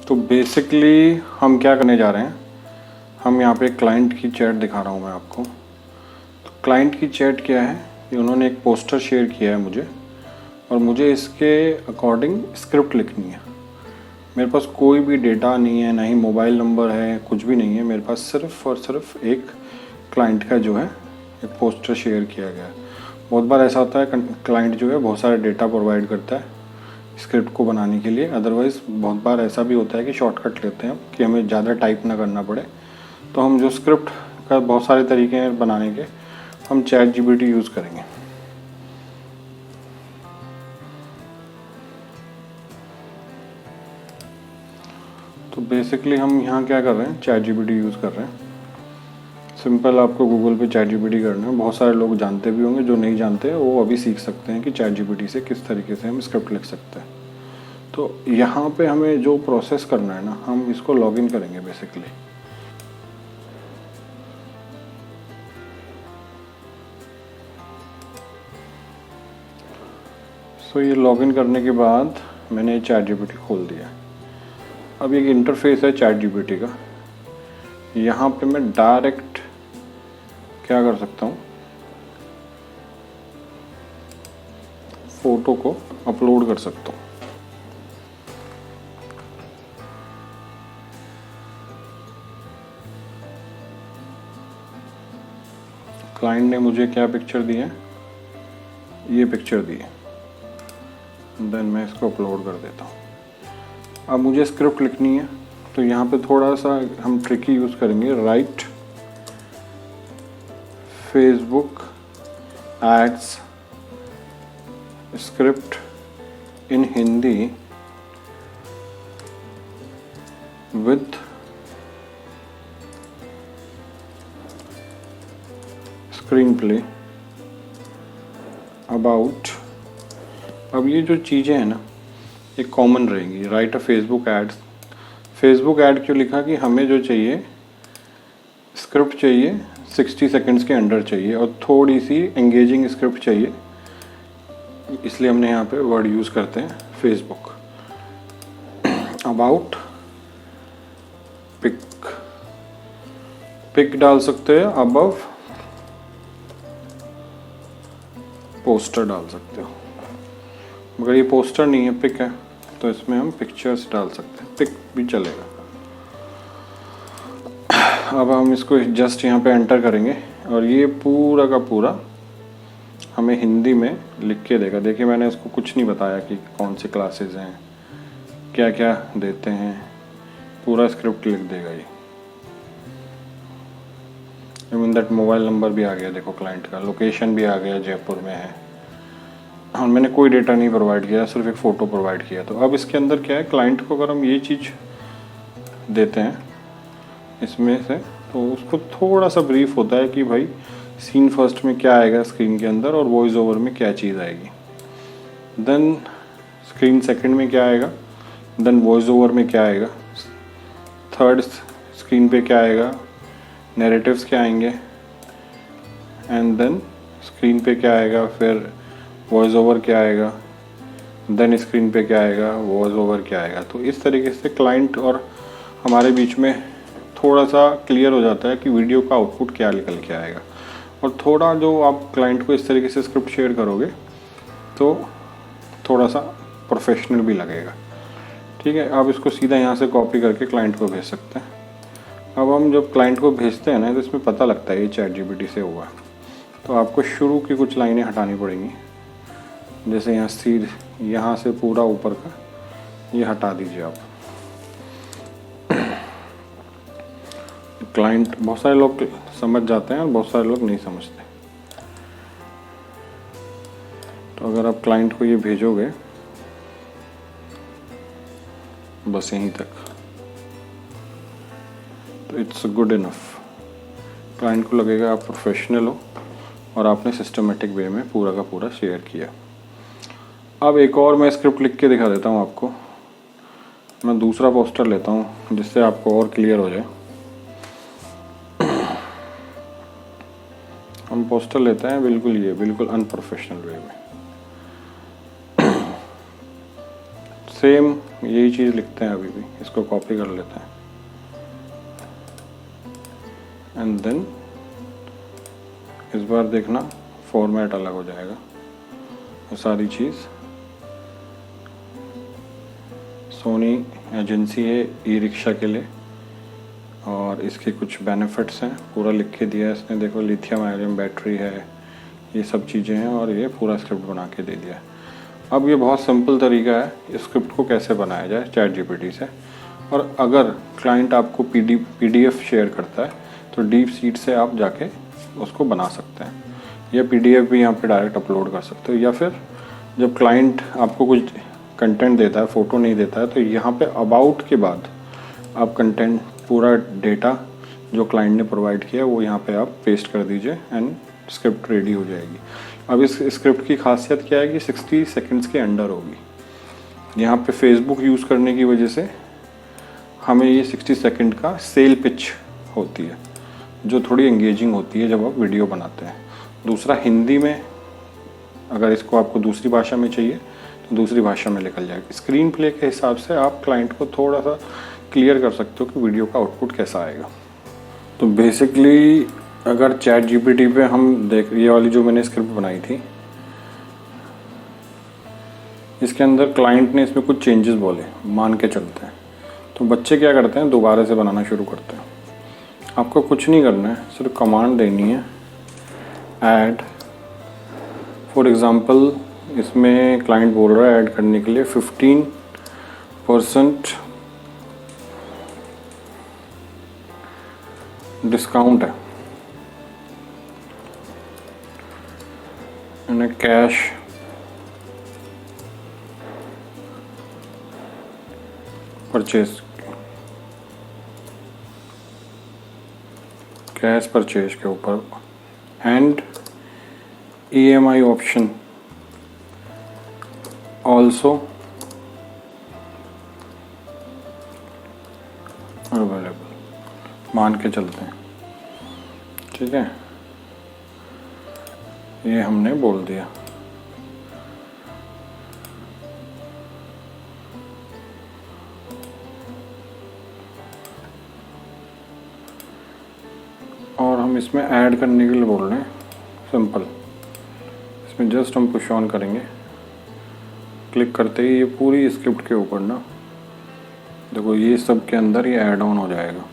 तो बेसिकली हम क्या करने जा रहे हैं, हम यहाँ पे क्लाइंट की चैट दिखा रहा हूँ मैं आपको। तो क्लाइंट की चैट क्या है, ये उन्होंने एक पोस्टर शेयर किया है मुझे, और मुझे इसके अकॉर्डिंग स्क्रिप्ट लिखनी है। मेरे पास कोई भी डेटा नहीं है, ना ही मोबाइल नंबर है, कुछ भी नहीं है। मेरे पास सिर्फ और सिर्फ एक क्लाइंट का जो है एक पोस्टर शेयर किया गया है। बहुत बार ऐसा होता है क्लाइंट जो है बहुत सारे डेटा प्रोवाइड करता है स्क्रिप्ट को बनाने के लिए। अदरवाइज़ बहुत बार ऐसा भी होता है कि शॉर्टकट लेते हैं कि हमें ज़्यादा टाइप ना करना पड़े। तो हम जो स्क्रिप्ट का बहुत सारे तरीके हैं बनाने के, हम चैट जीपीटी यूज़ करेंगे। तो बेसिकली हम यहाँ क्या कर रहे हैं, चैट जीपीटी यूज़ कर रहे हैं। सिंपल आपको गूगल पे चैट जीपीटी करना है। बहुत सारे लोग जानते भी होंगे, जो नहीं जानते वो अभी सीख सकते हैं कि चैट जीपीटी से किस तरीके से हम स्क्रिप्ट लिख सकते हैं। तो यहाँ पे हमें जो प्रोसेस करना है ना, हम इसको लॉगिन करेंगे बेसिकली। सो ये लॉगिन करने के बाद मैंने चैट जीपीटी खोल दिया। अब एक इंटरफेस है चैट जीपीटी का। यहाँ पे मैं डायरेक्ट क्या कर सकता हूँ, फोटो को अपलोड कर सकता हूँ। क्लाइंट ने मुझे क्या पिक्चर दी है, ये पिक्चर दी है। देन मैं इसको अपलोड कर देता हूँ। अब मुझे स्क्रिप्ट लिखनी है, तो यहाँ पे थोड़ा सा हम ट्रिकी यूज़ करेंगे। Write Facebook ads script in Hindi with screenplay about. अब ये जो चीज़ें हैं ना, ये कॉमन रहेंगी। Write a Facebook ads, Facebook ad क्यों लिखा कि हमें जो चाहिए स्क्रिप्ट चाहिए 60 सेकंड्स के अंडर चाहिए, और थोड़ी सी एंगेजिंग स्क्रिप्ट चाहिए, इसलिए हमने यहाँ पे वर्ड यूज़ करते हैं फेसबुक। अबाउट पिक, पिक डाल सकते हैं, अबव पोस्टर डाल सकते हो। मगर ये पोस्टर नहीं है, पिक है, तो इसमें हम पिक्चर्स डाल सकते हैं, पिक भी चलेगा। अब हम इसको जस्ट यहाँ पे एंटर करेंगे और ये पूरा का पूरा हमें हिंदी में लिख के देगा। देखिए मैंने इसको कुछ नहीं बताया कि कौन सी क्लासेस हैं, क्या क्या देते हैं, पूरा स्क्रिप्ट लिख देगा ये। इवन दैट मोबाइल नंबर भी आ गया, देखो क्लाइंट का लोकेशन भी आ गया, जयपुर में है। हाँ, मैंने कोई डेटा नहीं प्रोवाइड किया, सिर्फ एक फ़ोटो प्रोवाइड किया। तो अब इसके अंदर क्या है, क्लाइंट को अगर हम ये चीज़ देते हैं इसमें से, तो उसको थोड़ा सा ब्रीफ होता है कि भाई सीन फर्स्ट में क्या आएगा स्क्रीन के अंदर, और वॉइस ओवर में क्या चीज़ आएगी। देन स्क्रीन सेकंड में क्या आएगा, देन वॉइस ओवर में क्या आएगा, थर्ड स्क्रीन पे क्या आएगा, नैरेटिव्स क्या आएंगे, एंड देन स्क्रीन पे क्या आएगा, फिर वॉइस ओवर क्या आएगा, देन स्क्रीन पे क्या आएगा, वॉइस ओवर क्या आएगा। तो इस तरीके से क्लाइंट और हमारे बीच में थोड़ा सा क्लियर हो जाता है कि वीडियो का आउटपुट क्या निकल के आएगा। और थोड़ा जो आप क्लाइंट को इस तरीके से स्क्रिप्ट शेयर करोगे तो थोड़ा सा प्रोफेशनल भी लगेगा। ठीक है, आप इसको सीधा यहाँ से कॉपी करके क्लाइंट को भेज सकते हैं। अब हम जब क्लाइंट को भेजते हैं ना, तो इसमें पता लगता है ये चैट जीपीटी से हुआ। तो आपको शुरू की कुछ लाइनें हटानी पड़ेंगी, जैसे यहाँ से पूरा ऊपर का ये हटा दीजिए आप। क्लाइंट बहुत सारे लोग समझ जाते हैं और बहुत सारे लोग नहीं समझते। तो अगर आप क्लाइंट को ये भेजोगे बस यहीं तक, तो इट्स गुड इनफ। क्लाइंट को लगेगा आप प्रोफेशनल हो और आपने सिस्टमेटिक वे में पूरा का पूरा शेयर किया। अब एक और मैं स्क्रिप्ट लिख के दिखा देता हूँ आपको। मैं दूसरा पोस्टर लेता हूँ जिससे आपको और क्लियर हो जाए। हम पोस्टर लेते हैं बिल्कुल अनप्रोफेशनल वे में। सेम यही चीज़ लिखते हैं अभी भी, इसको कॉपी कर लेते हैं एंड देन इस बार देखना फॉर्मेट अलग हो जाएगा। वो सारी चीज़ सोनी एजेंसी है ई रिक्शा के लिए और इसके कुछ बेनिफिट्स हैं, पूरा लिख के दिया है इसने। देखो लिथियम आयरन बैटरी है, ये सब चीज़ें हैं और ये पूरा स्क्रिप्ट बना के दे दिया है। अब ये बहुत सिंपल तरीका है इस स्क्रिप्ट को कैसे बनाया जाए चैट जीपीटी से। और अगर क्लाइंट आपको पीडीएफ शेयर करता है तो डीप सीट से आप जाके उसको बना सकते हैं, या पीडीएफ भी यहाँ पे डायरेक्ट अपलोड कर सकते हो, या फिर जब क्लाइंट आपको कुछ कंटेंट देता है, फ़ोटो नहीं देता है, तो यहाँ पे अबाउट के बाद आप कंटेंट पूरा डेटा जो क्लाइंट ने प्रोवाइड किया वो यहाँ पे आप पेस्ट कर दीजिए एंड स्क्रिप्ट रेडी हो जाएगी। अब इस स्क्रिप्ट की खासियत क्या है कि 60 सेकंड्स के अंडर होगी। यहाँ पे फेसबुक यूज़ करने की वजह से हमें ये 60 सेकंड का सेल पिच होती है जो थोड़ी एंगेजिंग होती है जब आप वीडियो बनाते हैं। दूसरा, हिंदी में अगर इसको आपको दूसरी भाषा में चाहिए तो दूसरी भाषा में निकल जाएगी। स्क्रीन प्ले के हिसाब से आप क्लाइंट को थोड़ा सा क्लियर कर सकते हो कि वीडियो का आउटपुट कैसा आएगा। तो बेसिकली अगर चैट जीपीटी पे हम ये वाली जो मैंने स्क्रिप्ट बनाई थी, इसके अंदर क्लाइंट ने इसमें कुछ चेंजेस बोले, मान के चलते हैं, तो बच्चे क्या करते हैं, दोबारा से बनाना शुरू करते हैं। आपको कुछ नहीं करना है, सिर्फ कमांड देनी है ऐड। फॉर एग्ज़ाम्पल इसमें क्लाइंट बोल रहा है ऐड करने के लिए 15% डिस्काउंट है, कैश परचेज, कैश परचेज के ऊपर and EMI option also available, मान के चलते हैं। ठीक है, ये हमने बोल दिया। और हम इसमें ऐड करने के लिए बोल रहे हैं सिंपल, इसमें जस्ट हम पुश ऑन करेंगे, क्लिक करते ही ये पूरी स्क्रिप्ट के ऊपर ना देखो ये सब के अंदर ये ऐड ऑन हो जाएगा।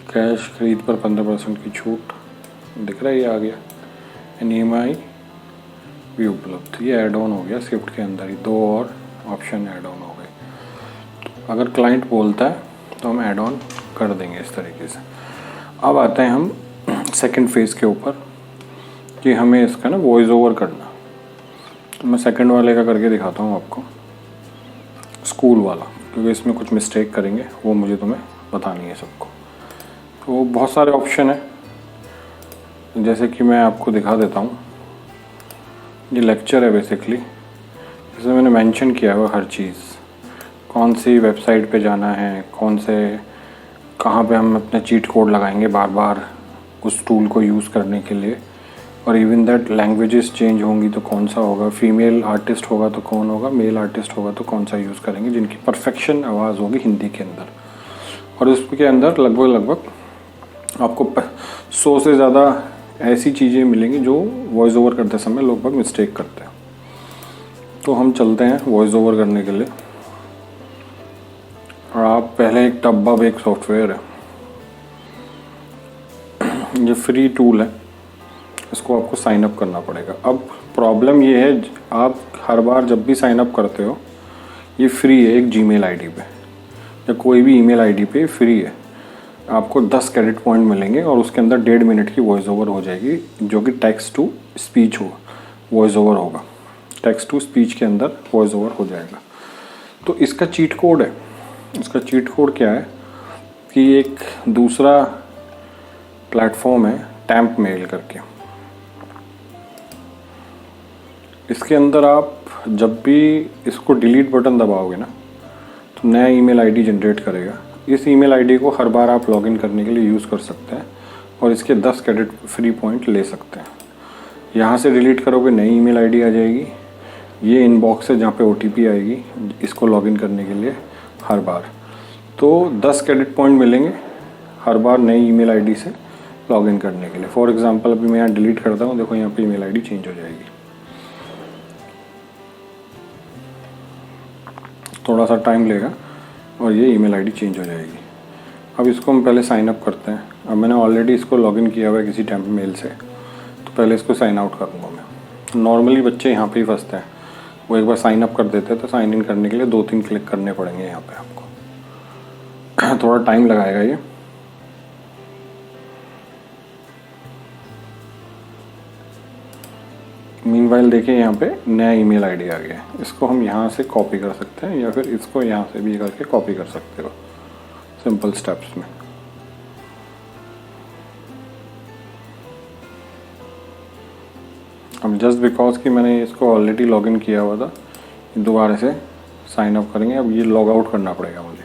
कैश खरीद पर 15% की छूट दिख रहा है, ये आ गया। EMI भी उपलब्ध, ये ऐड ऑन हो गया स्क्रिप्ट के अंदर ही, 2 और ऑप्शन ऐड ऑन हो गए। अगर क्लाइंट बोलता है तो हम ऐड ऑन कर देंगे इस तरीके से। अब आते हैं हम सेकंड फेज़ के ऊपर कि हमें इसका ना वॉइस ओवर करना। तो मैं सेकंड वाले का करके दिखाता हूँ आपको, स्कूल वाला, क्योंकि इसमें कुछ मिस्टेक करेंगे वो मुझे तुम्हें बतानी है सबको। तो बहुत सारे ऑप्शन हैं, जैसे कि मैं आपको दिखा देता हूँ। ये लेक्चर है बेसिकली, इसमें मैंने मेंशन किया हुआ हर चीज़, कौन सी वेबसाइट पे जाना है, कौन से कहाँ पे हम अपने चीट कोड लगाएंगे बार बार उस टूल को यूज़ करने के लिए, और इवन दैट लैंग्वेजेस चेंज होंगी तो कौन सा होगा, फीमेल आर्टिस्ट होगा तो कौन होगा, मेल आर्टिस्ट होगा तो कौन सा यूज़ करेंगे, जिनकी परफेक्शन आवाज़ होगी हिंदी के अंदर। और उसके अंदर लगभग आपको 100 से ज़्यादा ऐसी चीज़ें मिलेंगी जो वॉइस ओवर करते समय लोग मिस्टेक करते हैं। तो हम चलते हैं वॉइस ओवर करने के लिए। और आप पहले एक टब्बब एक सॉफ्टवेयर है, ये फ्री टूल है, इसको आपको साइन अप करना पड़ेगा। अब प्रॉब्लम ये है, आप हर बार जब भी साइन अप करते हो ये फ्री है, एक जीमेल आईडी पे या कोई भी ईमेल आईडी पे फ्री है। आपको 10 क्रेडिट पॉइंट मिलेंगे और उसके अंदर 1.5 मिनट की वॉइस ओवर हो जाएगी, जो कि टेक्स्ट टू स्पीच हो वॉइस ओवर होगा, टेक्स्ट टू स्पीच के अंदर वॉइस ओवर हो जाएगा। तो इसका चीट कोड है, इसका चीट कोड क्या है कि एक दूसरा प्लेटफॉर्म है टैम्प मेल करके, इसके अंदर आप जब भी इसको डिलीट बटन दबाओगे ना तो नया ईमेल आईडी जनरेट करेगा। इस ईमेल आईडी को हर बार आप लॉगिन करने के लिए यूज़ कर सकते हैं और इसके 10 क्रेडिट फ्री पॉइंट ले सकते हैं। यहाँ से डिलीट करोगे नई ईमेल आईडी आ जाएगी। ये इनबॉक्स है जहाँ पे OTP आएगी इसको लॉगिन करने के लिए हर बार। तो 10 क्रेडिट पॉइंट मिलेंगे हर बार नई ईमेल आईडी से लॉगिन करने के लिए। फॉर एग्जांपल अभी मैं यहाँ डिलीट करता हूँ, देखो यहाँ पे ईमेल आईडी चेंज हो जाएगी। थोड़ा सा टाइम लेगा और ये ईमेल आईडी चेंज हो जाएगी। अब इसको हम पहले साइन अप करते हैं। अब मैंने ऑलरेडी इसको लॉगिन किया हुआ है किसी टेम्प मेल से, तो पहले इसको साइन आउट करूँगा मैं। नॉर्मली बच्चे यहाँ पे ही फंसते हैं, वो एक बार साइन अप कर देते हैं तो साइन इन करने के लिए 2-3 क्लिक करने पड़ेंगे यहाँ पे आपको। थोड़ा टाइम लगाएगा ये। मीनवाइल देखिए यहाँ पे नया ईमेल आईडी आ गया है। इसको हम यहाँ से कॉपी कर सकते हैं या फिर इसको यहाँ से भी करके कॉपी कर सकते हो सिंपल स्टेप्स में। अब जस्ट बिकॉज कि मैंने इसको ऑलरेडी लॉगिन किया हुआ था, दोबारा से साइन अप करेंगे। अब ये लॉग आउट करना पड़ेगा मुझे,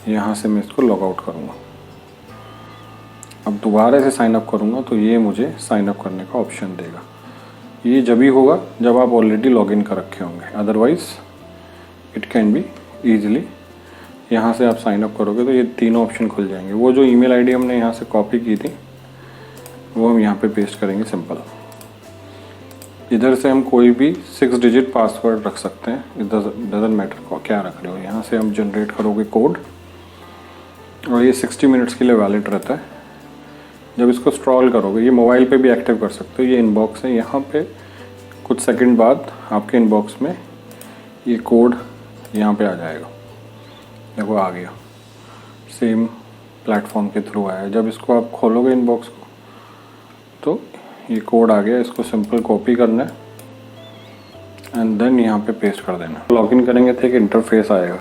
यहाँ से मैं इसको लॉग आउट करूँगा। अब दोबारा से साइन अप करूँगा तो ये मुझे साइन अप करने का ऑप्शन देगा। ये जब ही होगा जब आप ऑलरेडी लॉगिन कर रखे होंगे, otherwise it can be easily. यहाँ से आप साइन अप करोगे तो ये तीनों ऑप्शन खुल जाएंगे। वो जो ईमेल आईडी हमने यहाँ से कॉपी की थी वो हम यहाँ पे पेस्ट करेंगे सिंपल। इधर से हम कोई भी 6 डिजिट पासवर्ड रख सकते हैं, इट डजंट मैटर क्या रख रहे हो। यहाँ से हम जनरेट करोगे कोड और ये 60 मिनट्स के लिए वैलिड रहता है। जब इसको स्क्रॉल करोगे, ये मोबाइल पे भी एक्टिव कर सकते हो। ये इनबॉक्स है, यहाँ पे कुछ सेकंड बाद आपके इनबॉक्स में ये कोड यहाँ पे आ जाएगा। देखो आ गया, सेम प्लेटफॉर्म के थ्रू आया। जब इसको आप खोलोगे इनबॉक्स को तो ये कोड आ गया। इसको सिंपल कॉपी करना है एंड देन यहाँ पे पेस्ट कर देना। लॉगिन करेंगे तो एक इंटरफेस आएगा।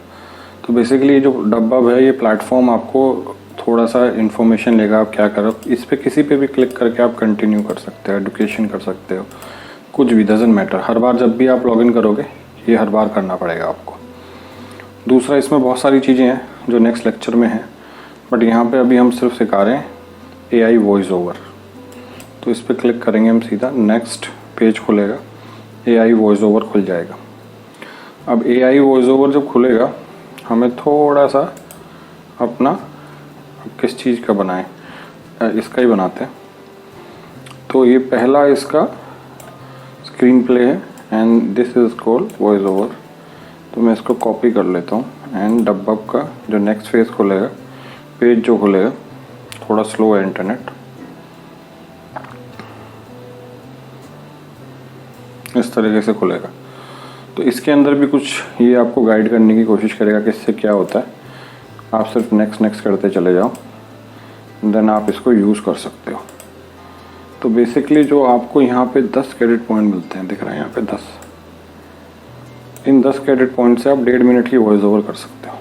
तो बेसिकली ये जो डब्बा है, ये प्लेटफॉर्म आपको थोड़ा सा इन्फॉर्मेशन लेगा आप क्या करो। इस पर किसी पे भी क्लिक करके आप कंटिन्यू कर सकते हो, एडुकेशन कर सकते हो, कुछ भी, डजंट मैटर। हर बार जब भी आप लॉगिन करोगे ये हर बार करना पड़ेगा आपको। दूसरा, इसमें बहुत सारी चीज़ें हैं जो नेक्स्ट लेक्चर में हैं, बट यहाँ पे अभी हम सिर्फ सिखा रहे हैं AI वॉइस ओवर। तो इस पर क्लिक करेंगे हम, सीधा नेक्स्ट पेज खुलेगा, AI वॉइस ओवर खुल जाएगा। अब AI वॉइस ओवर जब खुलेगा हमें थोड़ा सा अपना किस चीज़ का बनाएं, इसका ही बनाते हैं। तो ये पहला इसका स्क्रीन प्ले है and this is called voice over. तो मैं इसको कॉपी कर लेता हूँ एंड डब्बा का जो नेक्स्ट फेज खुलेगा, पेज जो खुलेगा, थोड़ा स्लो है इंटरनेट, इस तरीके से खुलेगा। तो इसके अंदर भी कुछ ये आपको गाइड करने की कोशिश करेगा कि इससे क्या होता है। आप सिर्फ नेक्स्ट करते चले जाओ, देन आप इसको यूज़ कर सकते हो। तो बेसिकली जो आपको यहाँ पे 10 क्रेडिट पॉइंट मिलते हैं, दिख रहा है यहाँ पे 10। इन 10 क्रेडिट पॉइंट से आप 1.5 मिनट की वॉइस ओवर कर सकते हो।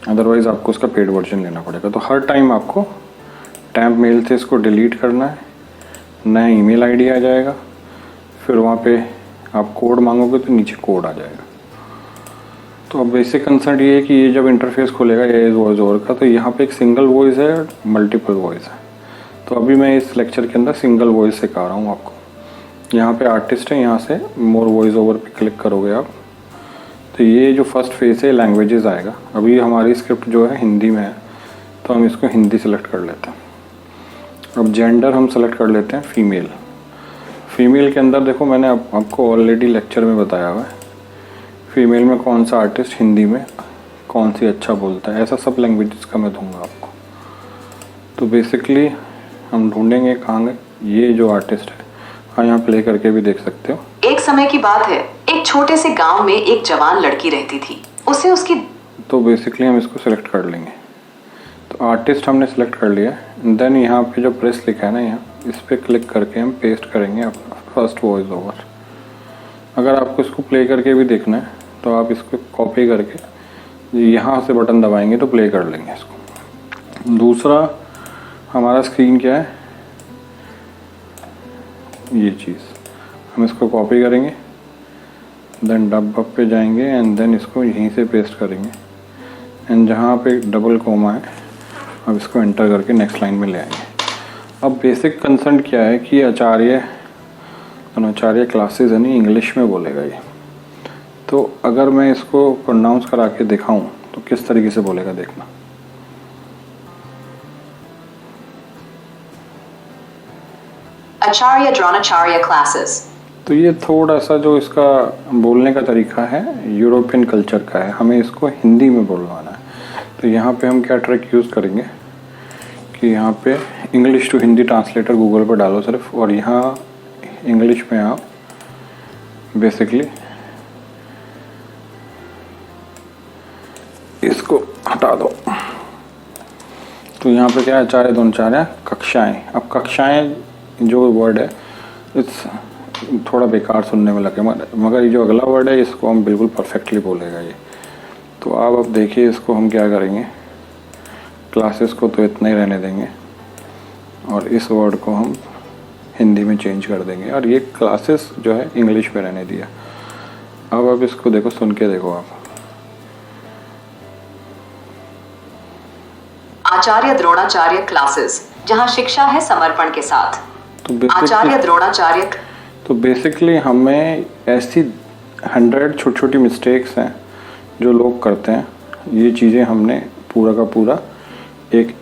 अदरवाइज़ आपको उसका पेड वर्जन लेना पड़ेगा। तो हर टाइम आपको टैम्प मेल से इसको डिलीट करना है, नया ईमेल आईडी आ जाएगा, फिर वहाँ पे आप कोड मांगोगे तो नीचे कोड आ जाएगा। तो अब बेसिक कंसेप्ट ये है कि ये जब इंटरफेस खुलेगा AI वॉइस ओवर का, तो यहाँ पे एक सिंगल वॉइस है और मल्टीपल वॉइस है। तो अभी मैं इस लेक्चर के अंदर सिंगल वॉइस सिखा रहा हूँ आपको। यहाँ पे आर्टिस्ट है, यहाँ से मोर वॉइस ओवर पे क्लिक करोगे आप, तो ये जो फर्स्ट फेज है लैंग्वेजेस आएगा। अभी हमारी स्क्रिप्ट जो है हिंदी में है, तो हम इसको हिंदी सेलेक्ट कर लेते हैं। अब जेंडर हम सेलेक्ट कर लेते हैं फीमेल। फीमेल के अंदर देखो मैंने आपको ऑलरेडी लेक्चर में बताया हुआ है फीमेल में कौन सा आर्टिस्ट हिंदी में कौन सी अच्छा बोलता है, ऐसा सब लैंग्वेजेस का मैं दूंगा आपको। तो बेसिकली हम ढूंढेंगे कहाँ गए ये जो आर्टिस्ट है। हाँ, यहाँ प्ले करके भी देख सकते हो। एक समय की बात है, एक छोटे से गांव में एक जवान लड़की रहती थी। उसे उसकी तो बेसिकली हम इसको सेलेक्ट कर लेंगे। तो आर्टिस्ट हमने सेलेक्ट कर लिया। देन यहाँ पे जो प्रेस लिखा है ना, यहाँ इस पर क्लिक करके हम पेस्ट करेंगे अपना फर्स्ट वॉइस ओवर। अगर आपको इसको प्ले करके भी देखना है तो आप इसको कॉपी करके यहाँ से बटन दबाएंगे तो प्ले कर लेंगे इसको। दूसरा हमारा स्क्रीन क्या है, ये चीज़ हम इसको कॉपी करेंगे, देन डब पे जाएंगे एंड देन इसको यहीं से पेस्ट करेंगे एंड जहाँ पे डबल कोमा है अब इसको एंटर करके नेक्स्ट लाइन में ले आएंगे। अब बेसिक कंसर्न क्या है कि आचार्य क्लासेस है नहीं, इंग्लिश में बोलेगा ये। तो अगर मैं इसको प्रोनाउंस करा के दिखाऊं तो किस तरीके से बोलेगा देखना। Acharya Dronacharya classes. तो ये थोड़ा सा जो इसका बोलने का तरीका है यूरोपियन कल्चर का है, हमें इसको हिंदी में बोलवाना है। तो यहाँ पे हम क्या ट्रिक यूज़ करेंगे कि यहाँ पे English to Hindi translator Google पर डालो सिर्फ, और यहाँ इंग्लिश में आप बेसिकली इसको हटा दो। तो यहाँ पे क्या है, आचार्य द्रोणाचार्य कक्षाएं। अब कक्षाएं जो वर्ड है इस थोड़ा बेकार सुनने में लगे, मगर ये जो अगला वर्ड है इसको हम बिल्कुल परफेक्टली बोलेगा ये। तो आप अब देखिए इसको हम क्या करेंगे, क्लासेस को तो इतना ही रहने देंगे और इस वर्ड को हम हिंदी में चेंज कर देंगे, और ये क्लासेस जो है इंग्लिश में रहने दिया। अब इसको देखो, सुन के देखो आप। आचार्य द्रोणाचार्य क्लासेस, जहां शिक्षा है समर्पण के साथ। तो आचार्य द्रोणाचार्य। तो बेसिकली हमें ऐसी 100 छोटी छोटी मिस्टेक्स हैं जो लोग करते हैं, ये चीज़ें हमने पूरा का पूरा एक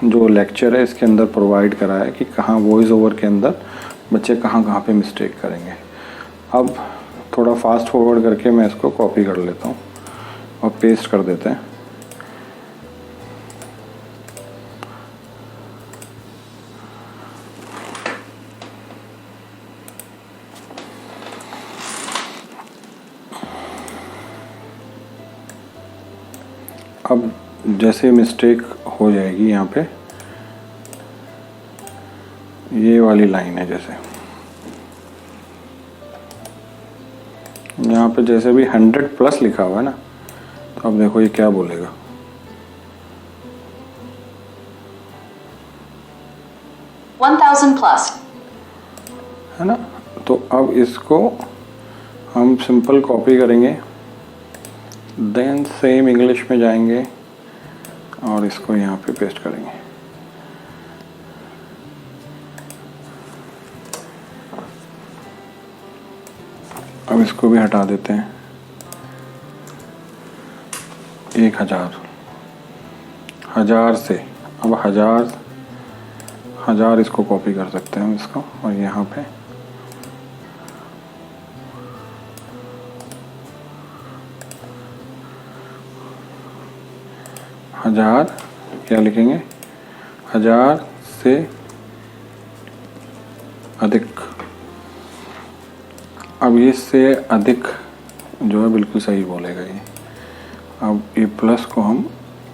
जो लेक्चर है इसके अंदर प्रोवाइड करा है कि कहाँ वॉइस ओवर के अंदर बच्चे कहाँ कहाँ पे मिस्टेक करेंगे। अब थोड़ा फास्ट फॉरवर्ड करके मैं इसको कॉपी कर लेता हूँ और पेस्ट कर देते हैं। अब जैसे मिस्टेक हो जाएगी यहाँ पे, ये वाली लाइन है, जैसे यहाँ पे जैसे भी 100+ लिखा हुआ है ना, तो अब देखो ये क्या बोलेगा। 1000+ है ना। तो अब इसको हम सिंपल कॉपी करेंगे, देन सेम इंग्लिश में जाएंगे और इसको यहाँ पे पेस्ट करेंगे। अब इसको भी हटा देते हैं। 1000 से अब हजार इसको कॉपी कर सकते हैं हम इसको, और यहाँ पे हजार क्या लिखेंगे, 1000 से अधिक। अब ये से अधिक जो है बिल्कुल सही बोलेगा ये। अब ये प्लस को हम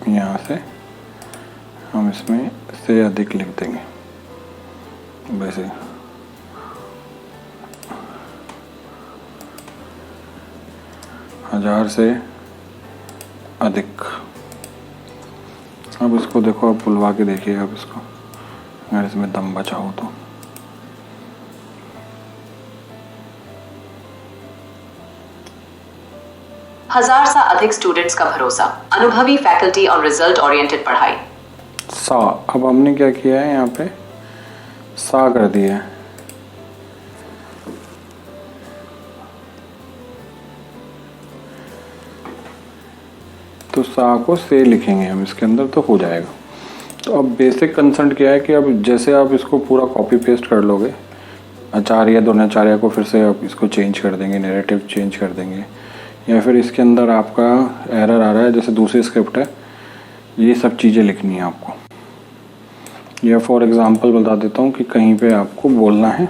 यहाँ से हम इसमें से अधिक लिख देंगे वैसे। हजार से अधिक। अब इसको देखो, आप बुलवा के देखिए अब इसको, अगर इसमें दम बचा हो तो। हजार से अधिक स्टूडेंट्स का भरोसा, अनुभवी फैकल्टी और रिजल्ट ओरिएंटेड पढ़ाई। सा, अब हमने क्या किया है यहाँ पे, सा कर दिया है। तो सा को से लिखेंगे हम इसके अंदर तो हो जाएगा। तो अब बेसिक कंसेंट क्या है कि अब जैसे आप इसको पूरा कॉपी पेस्ट कर लोगे, आचार्य द्रोणाचार्य को फिर से आप इसको चेंज कर देंगे, नैरेटिव चेंज कर देंगे, या फिर इसके अंदर आपका एरर आ रहा है जैसे दूसरी स्क्रिप्ट है, ये सब चीज़ें लिखनी है आपको। या फॉर एग्ज़ाम्पल बता देता हूँ कि कहीं पे आपको बोलना है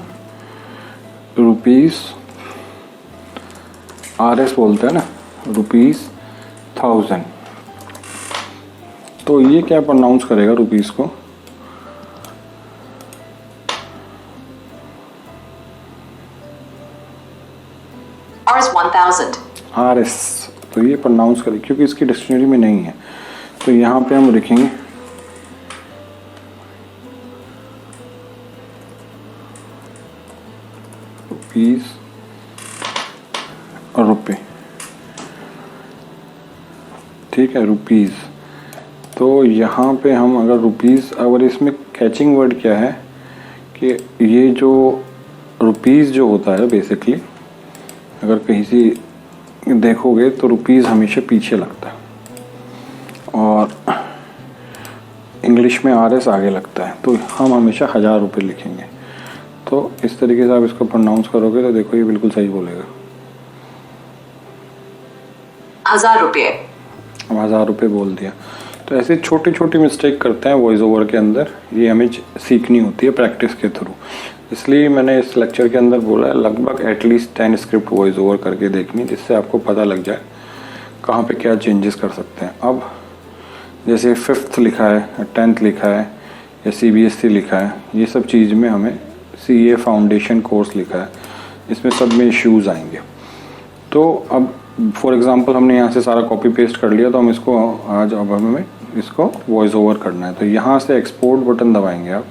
₹RS बोलते हैं ना, ₹1000, तो ये क्या प्रोनाउंस करेगा रुपीस को, RS, तो ये प्रोनाउंस करेगा क्योंकि इसकी डिक्शनरी में नहीं है। तो यहाँ पे हम लिखेंगे रुपीस और रुपए, ठीक है, रुपीस। तो यहाँ पे हम अगर रुपीज़, अगर इसमें कैचिंग वर्ड क्या है कि ये जो रुपीज़ जो होता है बेसिकली, अगर कहीं से देखोगे तो रुपीज़ हमेशा पीछे लगता है और इंग्लिश में RS आगे लगता है, तो हम हमेशा 1000 रुपये लिखेंगे। तो इस तरीके से आप इसको प्रोनाउंस करोगे तो देखो ये बिल्कुल सही बोलेगा। 1000 रुपये। अब 1000 रुपये बोल दिया। तो ऐसे छोटी छोटी मिस्टेक करते हैं वॉइस ओवर के अंदर, ये हमें सीखनी होती है प्रैक्टिस के थ्रू। इसलिए मैंने इस लेक्चर के अंदर बोला है लगभग एटलीस्ट 10 स्क्रिप्ट वॉइस ओवर करके देखनी, जिससे आपको पता लग जाए कहाँ पे क्या चेंजेस कर सकते हैं। अब जैसे 5th लिखा है, 10th लिखा है या CBSE लिखा है, ये सब चीज़ में हमें CA फाउंडेशन कोर्स लिखा है, इसमें सब में इश्यूज़ आएंगे। तो अब फॉर एग्ज़ाम्पल हमने यहाँ से सारा कॉपी पेस्ट कर लिया, तो हम इसको आज अब हमें इसको वॉइस ओवर करना है। तो यहाँ से एक्सपोर्ट बटन दबाएंगे आप,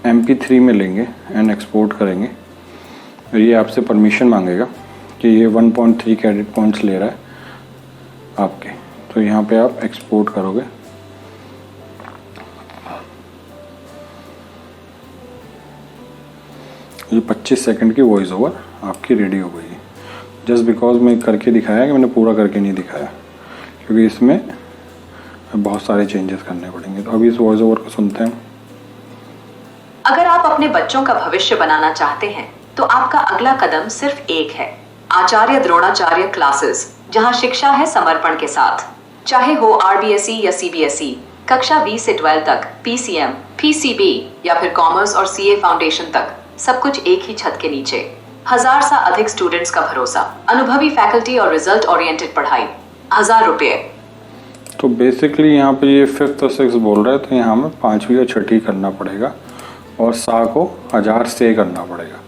MP3 में लेंगे एंड एक्सपोर्ट करेंगे। और ये आपसे परमिशन मांगेगा कि ये 1.3 क्रेडिट पॉइंट्स ले रहा है आपके, तो यहाँ पे आप एक्सपोर्ट करोगे। ये 25 सेकंड की वॉइस ओवर आपकी रेडी हो गई है। जस्ट बिकॉज मैं करके दिखाया कि मैंने पूरा करके नहीं दिखाया, क्योंकि इसमें बहुत सारे चेंजेस करने पड़ेंगे। तो अभी इस वॉइस ओवर को सुनते हैं। अगर आप अपने बच्चों का भविष्य बनाना चाहते हैं तो आपका अगला कदम सिर्फ एक है, आचार्य द्रोणाचार्य क्लासेस, जहां शिक्षा है समर्पण के साथ। चाहे हो RBSE या CBSE, कक्षा 20 से 12 तक, PCM, PCB या फिर कॉमर्स और CA फाउंडेशन तक, सब कुछ एक ही छत के नीचे। 1000 से अधिक स्टूडेंट्स का भरोसा, अनुभवी फैकल्टी और रिजल्ट ओरिएंटेड पढ़ाई। 1000 रुपये। तो बेसिकली यहाँ पे ये 5th और 6th बोल रहा है, तो यहाँ हमें 5वीं और 6ठी करना पड़ेगा और सा को 1000 से करना पड़ेगा।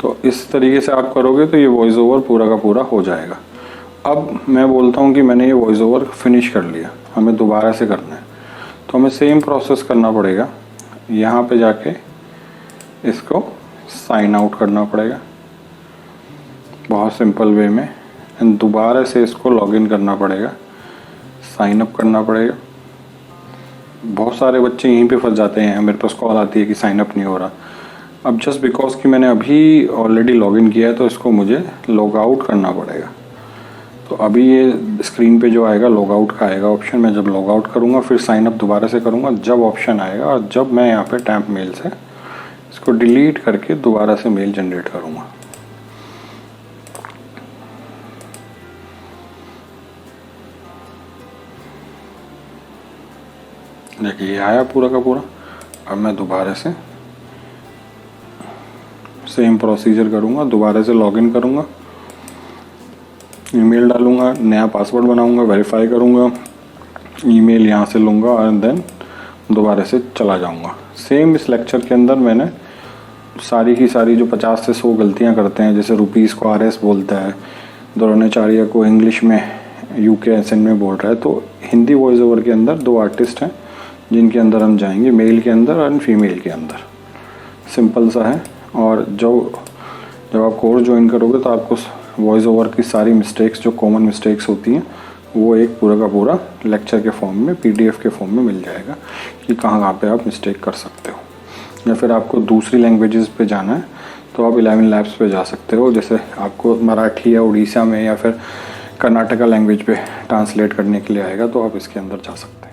तो इस तरीके से आप करोगे तो ये वॉइस ओवर पूरा का पूरा हो जाएगा। अब मैं बोलता हूँ कि मैंने ये वॉइस ओवर फिनिश कर लिया, हमें दोबारा से करना है, तो हमें सेम प्रोसेस करना पड़ेगा। यहाँ पे जाके इसको साइन आउट करना पड़ेगा बहुत सिंपल वे में, एंड दोबारा से इसको लॉगिन करना पड़ेगा, साइन अप करना पड़ेगा। बहुत सारे बच्चे यहीं पे फंस जाते हैं, मेरे पास कॉल आती है कि साइन अप नहीं हो रहा। अब जस्ट बिकॉज कि मैंने अभी ऑलरेडी लॉगिन किया है, तो इसको मुझे लॉग आउट करना पड़ेगा। तो अभी ये स्क्रीन पे जो आएगा लॉग आउट का आएगा ऑप्शन, मैं जब लॉग आउट करूँगा फिर साइन अप दोबारा से करूँगा, जब ऑप्शन आएगा, और जब मैं यहाँ पे टैम्प मेल से इसको डिलीट करके दोबारा से मेल जनरेट करूँगा। देखिए ये आया पूरा का पूरा। अब मैं दोबारा से सेम प्रोसीजर करूँगा, दोबारा से लॉगिन करूँगा, ईमेल डालूँगा, नया पासवर्ड बनाऊँगा, वेरीफाई करूँगा, ईमेल यहाँ से लूँगा और देन दोबारा से चला जाऊँगा। सेम इस लेक्चर के अंदर मैंने सारी की सारी जो 50 से 100 गलतियाँ करते हैं, जैसे रुपीज़ को RS बोलता है, द्रोणाचार्य को इंग्लिश में UK एसेंट में बोल रहा है, तो हिंदी वॉइस ओवर के अंदर 2 आर्टिस्ट हैं जिनके अंदर हम जाएंगे, मेल के अंदर और फीमेल के अंदर। सिंपल सा है। और जब आप कोर्स ज्वाइन करोगे तो आपको वॉइस ओवर की सारी मिस्टेक्स जो कॉमन मिस्टेक्स होती हैं वो एक पूरा का पूरा लेक्चर के फॉर्म में, PDF के फॉर्म में मिल जाएगा कि कहाँ पे आप मिस्टेक कर सकते हो। या फिर आपको दूसरी लैंग्वेजेस पे जाना है तो आप 11 लैब्स पे जा सकते हो, जैसे आपको मराठी या उड़ीसा में या फिर कर्नाटका लैंग्वेज पे ट्रांसलेट करने के लिए आएगा, तो आप इसके अंदर जा सकते हैं।